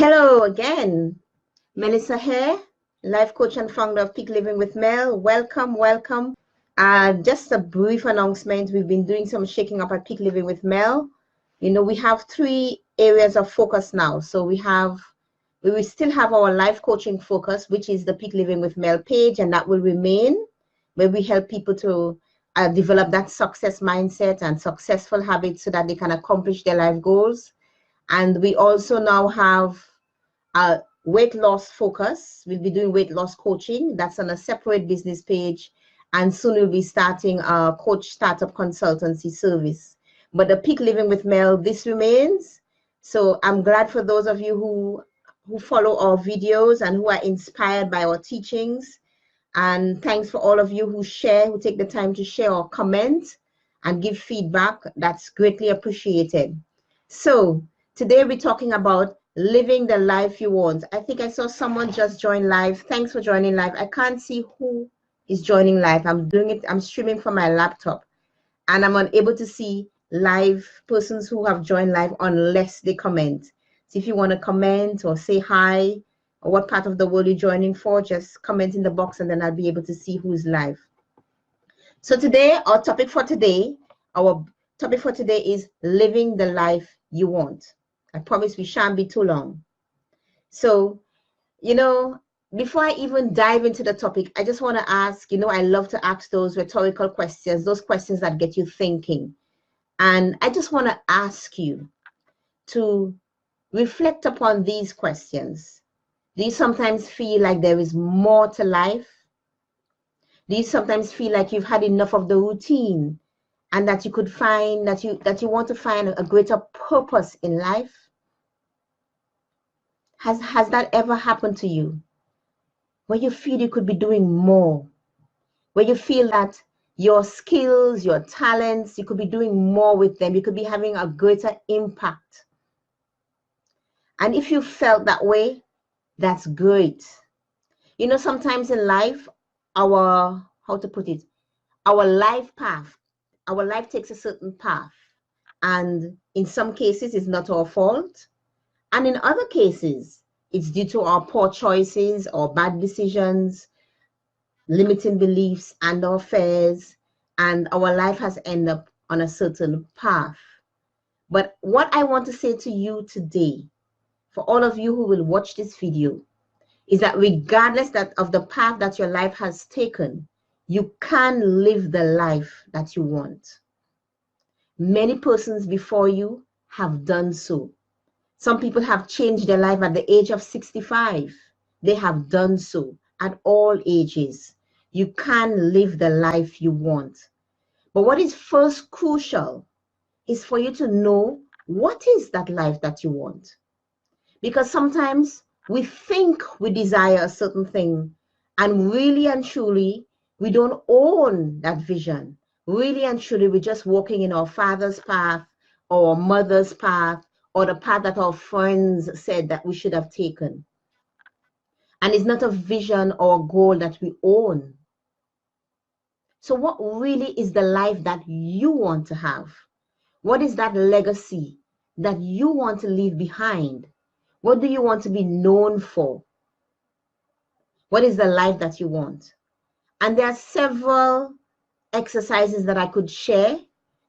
Hello again, Melissa here, life coach and founder of Peak Living with Mel. Welcome, welcome. Just a brief announcement. We've been doing some shaking up at Peak Living with Mel. You know, we have 3 areas of focus now. So we will still have our life coaching focus, which is the Peak Living with Mel page, and that will remain, where we help people to develop that success mindset and successful habits so that they can accomplish their life goals. And we also now have a weight loss focus. We'll be doing weight loss coaching. That's on a separate business page. And soon we'll be starting a coach startup consultancy service. But the Peak Living with Mel, this remains. So I'm glad for those of you who follow our videos and who are inspired by our teachings. And thanks for all of you who share, who take the time to share or comment and give feedback. That's greatly appreciated. So today we're talking about living the life you want. I think I saw someone just join live. Thanks for joining live. I can't see who is joining live. I'm streaming from my laptop and I'm unable to see live persons who have joined live unless they comment. So if you want to comment or say hi or what part of the world you're joining for, just comment in the box and then I'll be able to see who's live. So today, our topic for today is living the life you want. I promise we shan't be too long. So, you know, before I even dive into the topic, I just want to ask, you know, I love to ask those rhetorical questions, those questions that get you thinking. And I just want to ask you to reflect upon these questions. Do you sometimes feel like there is more to life? Do you sometimes feel like you've had enough of the routine and that you could find that you want to find a greater purpose in life? Has that ever happened to you? Where you feel you could be doing more? Where you feel that your skills, your talents, you could be doing more with them. You could be having a greater impact. And if you felt that way, that's great. You know, sometimes in life, our life takes a certain path. And in some cases, it's not our fault. And in other cases, it's due to our poor choices or bad decisions, limiting beliefs and our fears, and our life has ended up on a certain path. But what I want to say to you today, for all of you who will watch this video, is that regardless of the path that your life has taken, you can live the life that you want. Many persons before you have done so. Some people have changed their life at the age of 65. They have done so at all ages. You can live the life you want. But what is first crucial is for you to know what is that life that you want. Because sometimes we think we desire a certain thing, and really and truly, we don't own that vision. Really and truly, we're just walking in our father's path or mother's path, or the path that our friends said that we should have taken. And it's not a vision or a goal that we own. So what really is the life that you want to have? What is that legacy that you want to leave behind? What do you want to be known for? What is the life that you want? And there are several exercises that I could share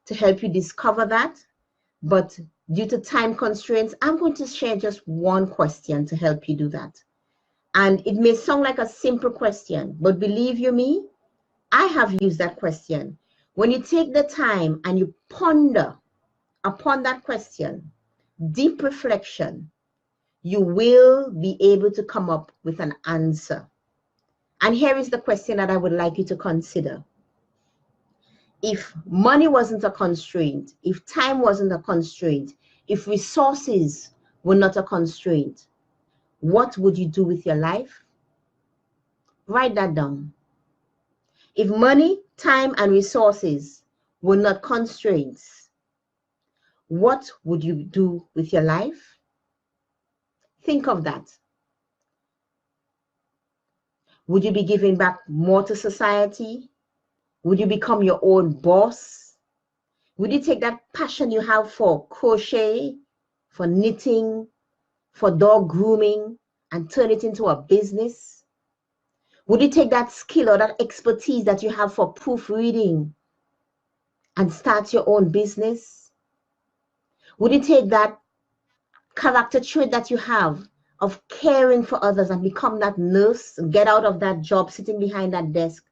to help you discover that. But due to time constraints, I'm going to share just one question to help you do that. And it may sound like a simple question, but believe you me, I have used that question. When you take the time and you ponder upon that question, deep reflection, you will be able to come up with an answer. And here is the question that I would like you to consider. If money wasn't a constraint, if time wasn't a constraint, if resources were not a constraint, what would you do with your life? Write that down. If money, time, and resources were not constraints, what would you do with your life? Think of that. Would you be giving back more to society? Would you become your own boss? Would you take that passion you have for crochet, for knitting, for dog grooming and turn it into a business? Would you take that skill or that expertise that you have for proofreading and start your own business? Would you take that character trait that you have of caring for others and become that nurse, get out of that job sitting behind that desk,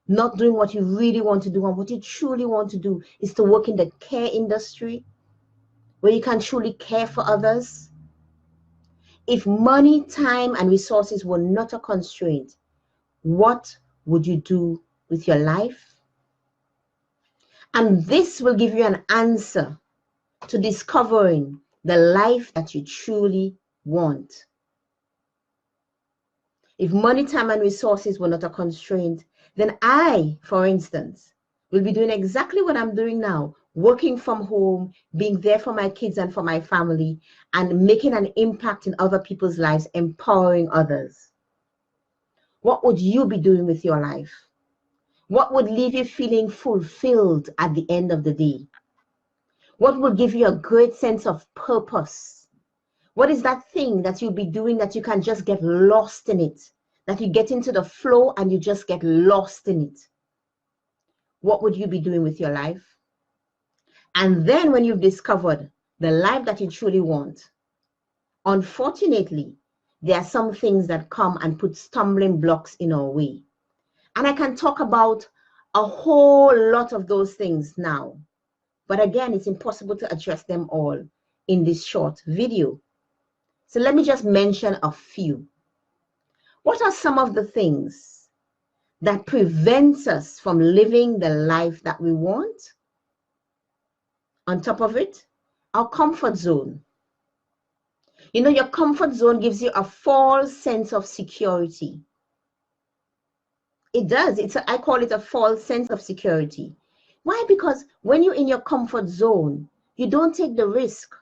not doing what you really want to do, and what you truly want to do is to work in the care industry where you can truly care for others? If money, time, and resources were not a constraint, what would you do with your life? And this will give you an answer to discovering the life that you truly want. If money, time, and resources were not a constraint, then I, for instance, will be doing exactly what I'm doing now, working from home, being there for my kids and for my family, and making an impact in other people's lives, empowering others. What would you be doing with your life? What would leave you feeling fulfilled at the end of the day? What would give you a great sense of purpose? What is that thing that you'll be doing that you can just get lost in it? That you get into the flow and you just get lost in it? What would you be doing with your life? And then when you've discovered the life that you truly want, unfortunately, there are some things that come and put stumbling blocks in our way. And I can talk about a whole lot of those things now. But again, it's impossible to address them all in this short video. So let me just mention a few. What are some of the things that prevents us from living the life that we want? On top of it, our comfort zone. You know, your comfort zone gives you a false sense of security. It does. I call it a false sense of security. Why? Because when you're in your comfort zone, you don't take the risk.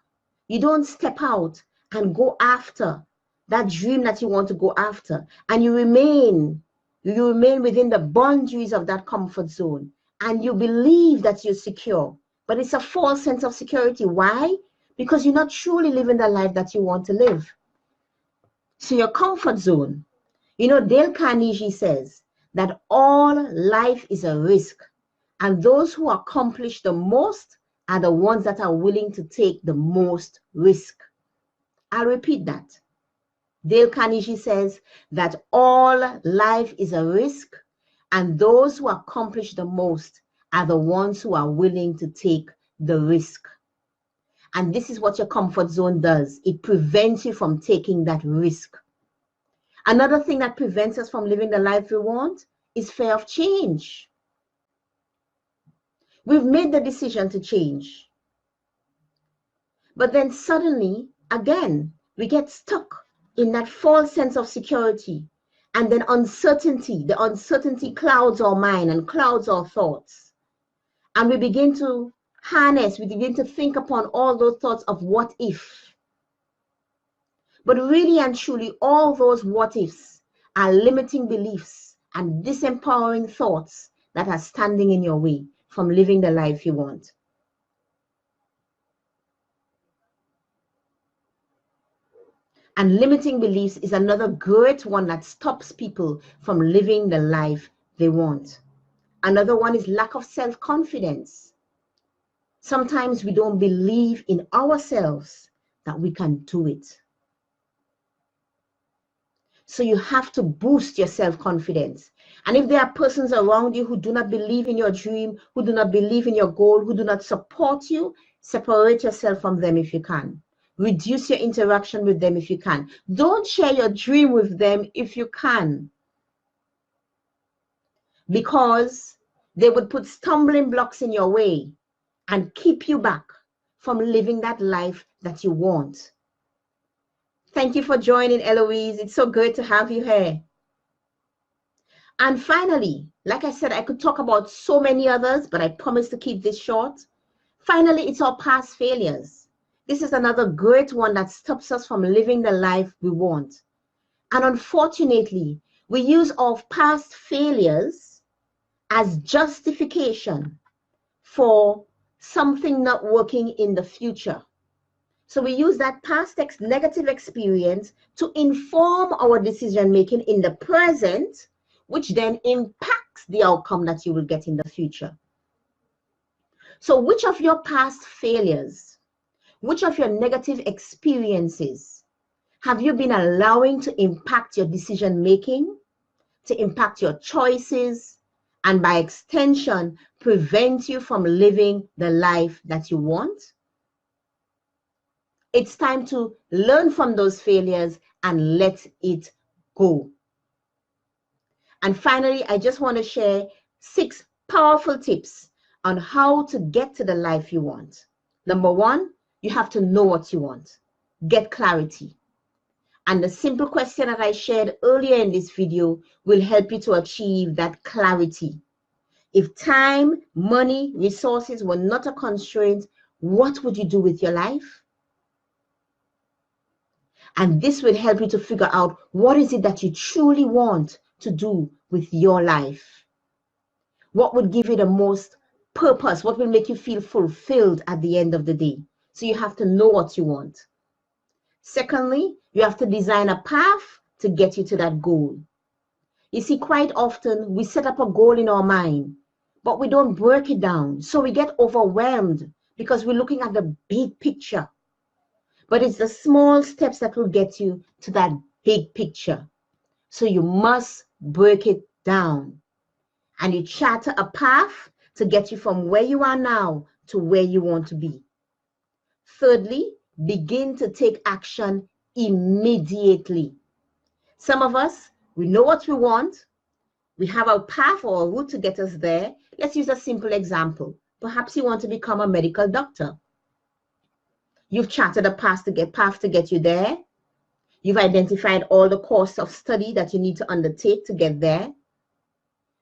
You don't step out and go after that dream that you want to go after. And you remain within the boundaries of that comfort zone. And you believe that you're secure. But it's a false sense of security. Why? Because you're not truly living the life that you want to live. So your comfort zone. You know, Dale Carnegie says that all life is a risk. And those who accomplish the most are the ones that are willing to take the most risk. I'll repeat that. Dale Carnegie says that all life is a risk, and those who accomplish the most are the ones who are willing to take the risk. And this is what your comfort zone does. It prevents you from taking that risk. Another thing that prevents us from living the life we want is fear of change. We've made the decision to change. But then suddenly, again, we get stuck in that false sense of security. And then the uncertainty clouds our mind and clouds our thoughts. And we begin to think upon all those thoughts of what if. But really and truly, all those what ifs are limiting beliefs and disempowering thoughts that are standing in your way from living the life you want. And limiting beliefs is another great one that stops people from living the life they want. Another one is lack of self-confidence. Sometimes we don't believe in ourselves that we can do it. So you have to boost your self-confidence. And if there are persons around you who do not believe in your dream, who do not believe in your goal, who do not support you, separate yourself from them if you can. Reduce your interaction with them if you can. Don't share your dream with them if you can. Because they would put stumbling blocks in your way and keep you back from living that life that you want. Thank you for joining, Eloise. It's so good to have you here. And finally, like I said, I could talk about so many others, but I promise to keep this short. Finally, it's our past failures. This is another great one that stops us from living the life we want. And unfortunately, we use our past failures as justification for something not working in the future. So we use that past negative experience to inform our decision making in the present, which then impacts the outcome that you will get in the future. So which of your past failures, which of your negative experiences have you been allowing to impact your decision making, to impact your choices, and by extension, prevent you from living the life that you want? It's time to learn from those failures and let it go. And finally, I just want to share 6 powerful tips on how to get to the life you want. Number 1, you have to know what you want. Get clarity. And the simple question that I shared earlier in this video will help you to achieve that clarity. If time, money, resources were not a constraint, what would you do with your life? And this will help you to figure out what is it that you truly want to do with your life. What would give you the most purpose? What will make you feel fulfilled at the end of the day? So you have to know what you want. Secondly, you have to design a path to get you to that goal. You see, quite often we set up a goal in our mind, but we don't break it down. So we get overwhelmed because we're looking at the big picture. But it's the small steps that will get you to that big picture. So you must break it down. And you chart a path to get you from where you are now to where you want to be. Thirdly, begin to take action immediately. Some of us, we know what we want. We have a path or a route to get us there. Let's use a simple example. Perhaps you want to become a medical doctor. You've charted a path to get you there. You've identified all the courses of study that you need to undertake to get there.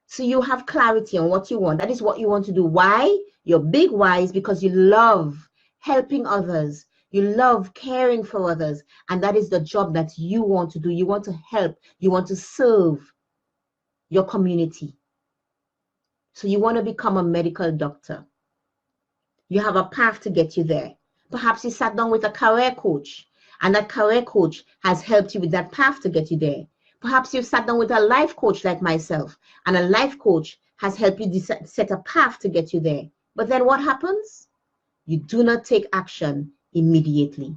So you have clarity on what you want. That is what you want to do. Why? Your big why is because you love helping others. You love caring for others. And that is the job that you want to do. You want to help. You want to serve your community. So you want to become a medical doctor. You have a path to get you there. Perhaps you sat down with a career coach, and that career coach has helped you with that path to get you there. Perhaps you've sat down with a life coach like myself, and a life coach has helped you set a path to get you there. But then what happens? You do not take action immediately.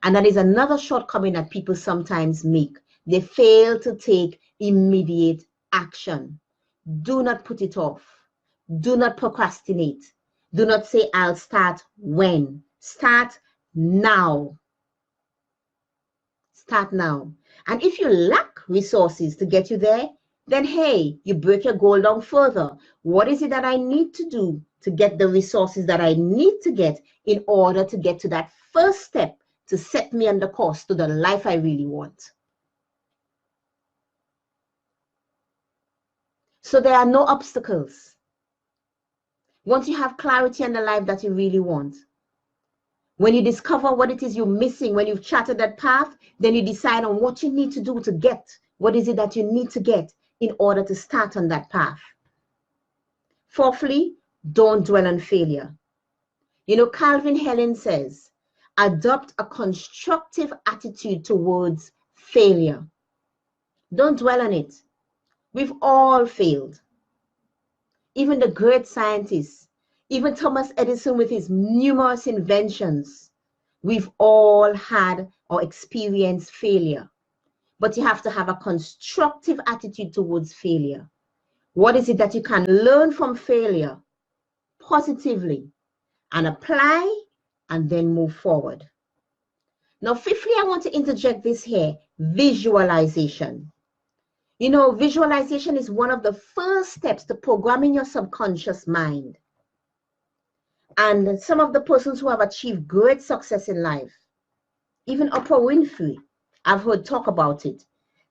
And that is another shortcoming that people sometimes make. They fail to take immediate action. Do not put it off. Do not procrastinate. Do not say, I'll start when. Start now. Start now. And if you lack resources to get you there, then hey, you break your goal down further. What is it that I need to do to get the resources that I need to get in order to get to that first step to set me on the course to the life I really want? So there are no obstacles. Once you have clarity on the life that you really want, when you discover what it is you're missing, when you've charted that path, then you decide on what you need to do to get. What is it that you need to get in order to start on that path? Fourthly, don't dwell on failure. You know, Calvin Helen says, adopt a constructive attitude towards failure. Don't dwell on it. We've all failed. Even the great scientists, even Thomas Edison with his numerous inventions, we've all had or experienced failure. But you have to have a constructive attitude towards failure. What is it that you can learn from failure positively and apply and then move forward? Now, fifthly, I want to interject this here, visualization. You know, visualization is one of the first steps to programming your subconscious mind. And some of the persons who have achieved great success in life, even Oprah Winfrey, I've heard talk about it.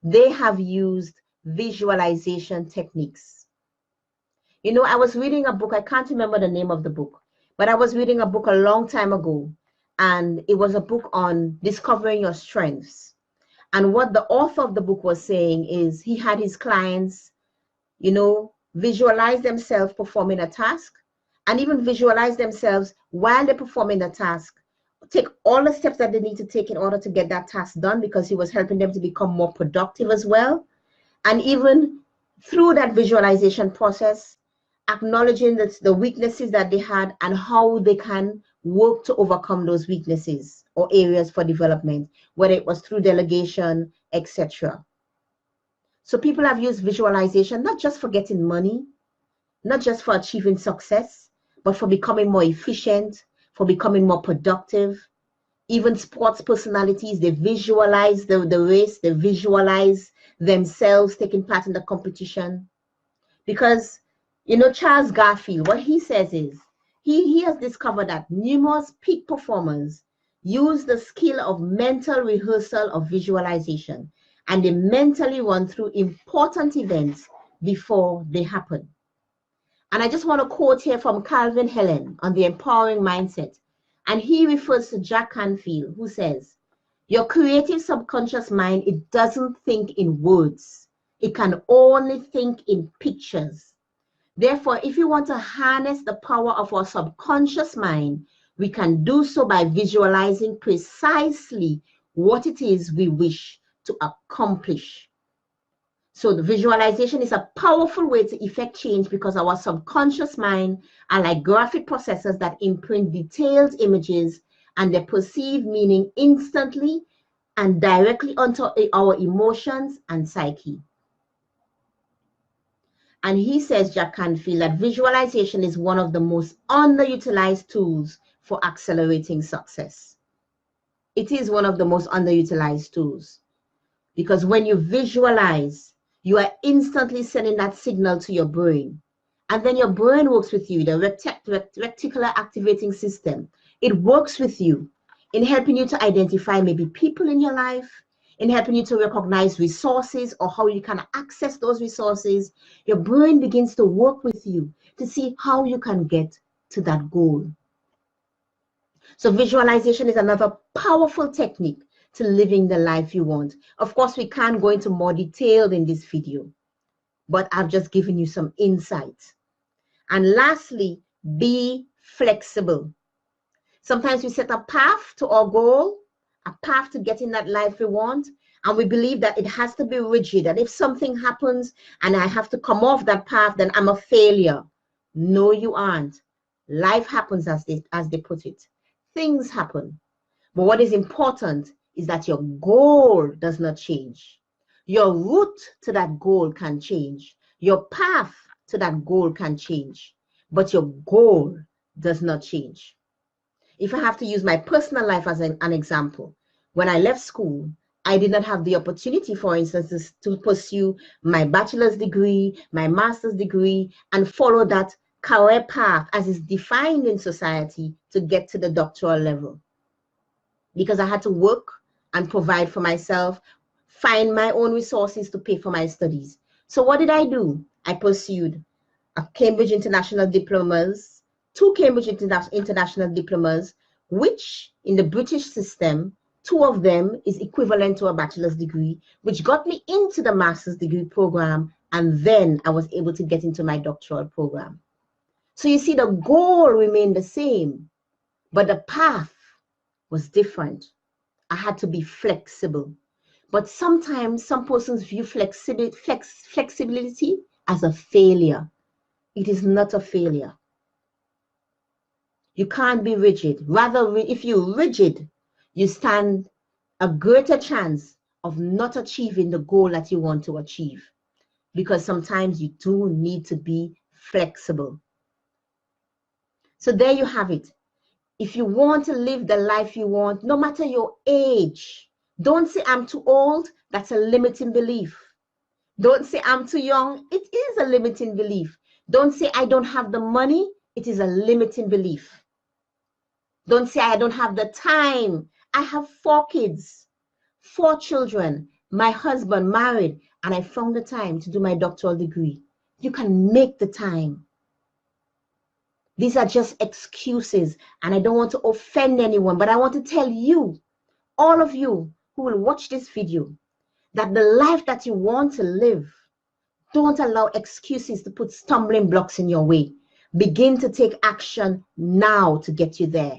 They have used visualization techniques. You know, I was reading a book, I can't remember the name of the book, but I was reading a book a long time ago, and it was a book on discovering your strengths. And what the author of the book was saying is he had his clients, you know, visualize themselves performing a task, and even visualize themselves while they're performing the task take all the steps that they need to take in order to get that task done, because he was helping them to become more productive as well. And even through that visualization process, acknowledging that the weaknesses that they had and how they can work to overcome those weaknesses or areas for development, whether it was through delegation, etc. So people have used visualization not just for getting money, not just for achieving success, but for becoming more efficient, for becoming more productive. Even sports personalities, they visualize the race, they visualize themselves taking part in the competition. Because, you know, Charles Garfield, what he says is, he has discovered that numerous peak performers use the skill of mental rehearsal of visualization, and they mentally run through important events before they happen. And I just want to quote here from Calvin Helen on the empowering mindset. And he refers to Jack Canfield, who says, your creative subconscious mind, it doesn't think in words. It can only think in pictures. Therefore, if you want to harness the power of our subconscious mind, we can do so by visualizing precisely what it is we wish to accomplish. So the visualization is a powerful way to effect change, because our subconscious mind are like graphic processors that imprint detailed images, and they perceive meaning instantly and directly onto our emotions and psyche. And he says, Jack Canfield, that visualization is one of the most underutilized tools for accelerating success. It is one of the most underutilized tools, because when you visualize, you are instantly sending that signal to your brain. And then your brain works with you, the reticular activating system. It works with you in helping you to identify maybe people in your life, in helping you to recognize resources or how you can access those resources. Your brain begins to work with you to see how you can get to that goal. So visualization is another powerful technique to living the life you want. Of course, we can't go into more detail in this video, but I've just given you some insights. And lastly, be flexible. Sometimes we set a path to our goal, a path to getting that life we want, and we believe that it has to be rigid, that if something happens and I have to come off that path, then I'm a failure. No, you aren't. Life happens, as they put it. Things happen. But what is important is that your goal does not change. Your route to that goal can change. Your path to that goal can change. But your goal does not change. If I have to use my personal life as an example, when I left school, I did not have the opportunity, for instance, to pursue my bachelor's degree, my master's degree, and follow that career path as is defined in society to get to the doctoral level. Because I had to work and provide for myself, find my own resources to pay for my studies. So what did I do? I pursued a Cambridge International Diplomas, 2 Cambridge International Diplomas, which in the British system, 2 of them is equivalent to a bachelor's degree, which got me into the master's degree program, and then I was able to get into my doctoral program. So you see, the goal remained the same, but the path was different. I had to be flexible. But sometimes some persons view flexibility as a failure. It is not a failure. You can't be rigid. Rather, if you're rigid, you stand a greater chance of not achieving the goal that you want to achieve, because sometimes you do need to be flexible. So there you have it. If you want to live the life you want, no matter your age, don't say I'm too old. That's a limiting belief. Don't say I'm too young. It is a limiting belief. Don't say I don't have the money. It is a limiting belief. Don't say I don't have the time. I have 4 kids, 4 children, my husband married, and I found the time to do my doctoral degree. You can make the time. These are just excuses, and I don't want to offend anyone, but I want to tell you, all of you who will watch this video, that the life that you want to live, don't allow excuses to put stumbling blocks in your way. Begin to take action now to get you there.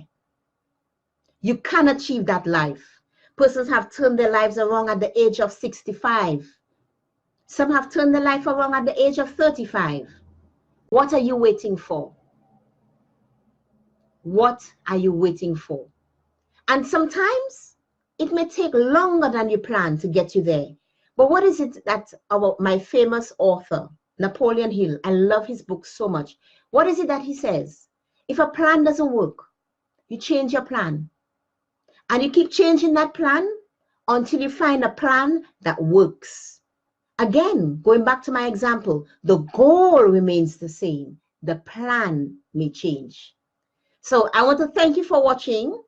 You can achieve that life. Persons have turned their lives around at the age of 65. Some have turned their life around at the age of 35. What are you waiting for? What are you waiting for? And sometimes it may take longer than you plan to get you there. But what is it that my famous author, Napoleon Hill, I love his book so much. What is it that he says? If a plan doesn't work, you change your plan. And you keep changing that plan until you find a plan that works. Again, going back to my example, the goal remains the same. The plan may change. So I want to thank you for watching.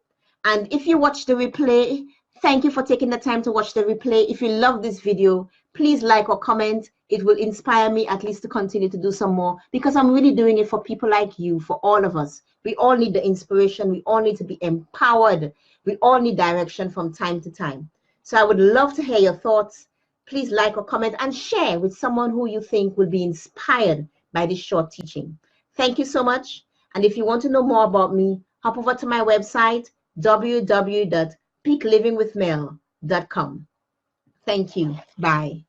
And if you watch the replay, thank you for taking the time to watch the replay. If you love this video, please like or comment. It will inspire me at least to continue to do some more, because I'm really doing it for people like you, for all of us. We all need the inspiration. We all need to be empowered. We all need direction from time to time. So I would love to hear your thoughts. Please like or comment and share with someone who you think will be inspired by this short teaching. Thank you so much. And if you want to know more about me, hop over to my website, www.peaklivingwithmel.com. Thank you. Bye.